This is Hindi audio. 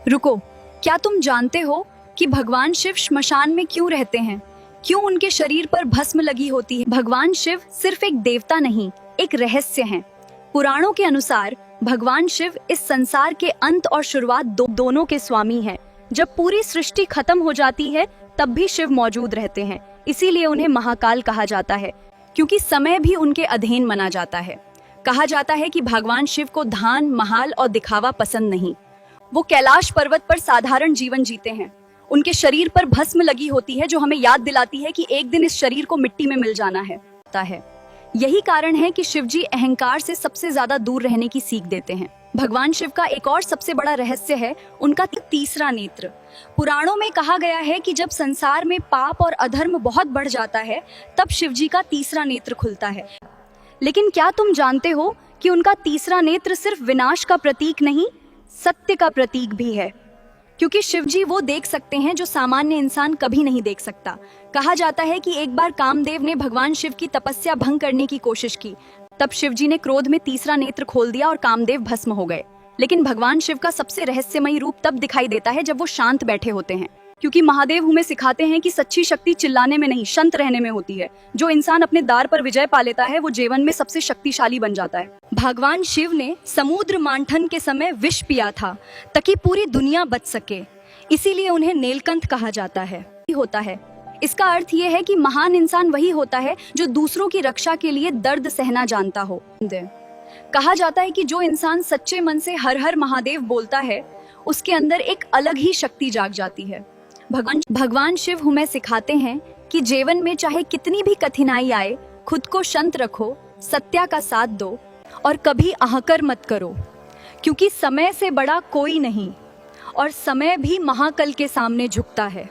रुको, क्या तुम जानते हो कि भगवान शिव श्मशान में क्यों रहते हैं? क्यों उनके शरीर पर भस्म लगी होती है? भगवान शिव सिर्फ एक देवता नहीं, एक रहस्य हैं। पुराणों के अनुसार भगवान शिव इस संसार के अंत और शुरुआत दोनों के स्वामी हैं। जब पूरी सृष्टि खत्म हो जाती है तब भी शिव मौजूद रहते हैं। इसीलिए उन्हें महाकाल कहा जाता है, क्योंकि समय भी उनके अधीन माना जाता है। कहा जाता है कि भगवान शिव को धान, महाल और दिखावा पसंद नहीं। वो कैलाश पर्वत पर साधारण जीवन जीते हैं। उनके शरीर पर भस्म लगी होती है जो हमें याद दिलाती है कि एक दिन इस शरीर को मिट्टी में मिल जाना है। यही कारण है कि शिवजी अहंकार से सबसे ज्यादा दूर रहने की सीख देते हैं। भगवान शिव का एक और सबसे बड़ा रहस्य है उनका तीसरा नेत्र। पुराणों में कहा गया है कि जब संसार में पाप और अधर्म बहुत बढ़ जाता है तब शिवजी का तीसरा नेत्र खुलता है। लेकिन क्या तुम जानते हो कि उनका तीसरा नेत्र सिर्फ विनाश का प्रतीक नहीं, सत्य का प्रतीक भी है, क्योंकि शिवजी वो देख सकते हैं जो सामान्य इंसान कभी नहीं देख सकता। कहा जाता है कि एक बार कामदेव ने भगवान शिव की तपस्या भंग करने की कोशिश की। तब शिवजी ने क्रोध में तीसरा नेत्र खोल दिया और कामदेव भस्म हो गए। लेकिन भगवान शिव का सबसे रहस्यमयी रूप तब दिखाई देता है जब वो शांत बैठे होते हैं, क्योंकि महादेव हमें सिखाते हैं कि सच्ची शक्ति चिल्लाने में नहीं, शांत रहने में होती है। जो इंसान अपने दार पर विजय पा लेता है वो जीवन में सबसे शक्तिशाली बन जाता है। भगवान शिव ने समुद्र मंथन के समय विष पिया था ताकि पूरी दुनिया बच सके। इसीलिए उन्हें नीलकंठ कहा जाता है। इसका अर्थ ये है कि महान इंसान वही होता है जो दूसरों की रक्षा के लिए दर्द सहना जानता हो। कहा जाता है कि जो इंसान सच्चे मन से हर हर महादेव बोलता है उसके अंदर एक अलग ही शक्ति जाग जाती है। भगवान शिव हमें सिखाते हैं कि जीवन में चाहे कितनी भी कठिनाई आए, खुद को शांत रखो, सत्य का साथ दो और कभी अहंकार मत करो, क्योंकि समय से बड़ा कोई नहीं और समय भी महाकाल के सामने झुकता है।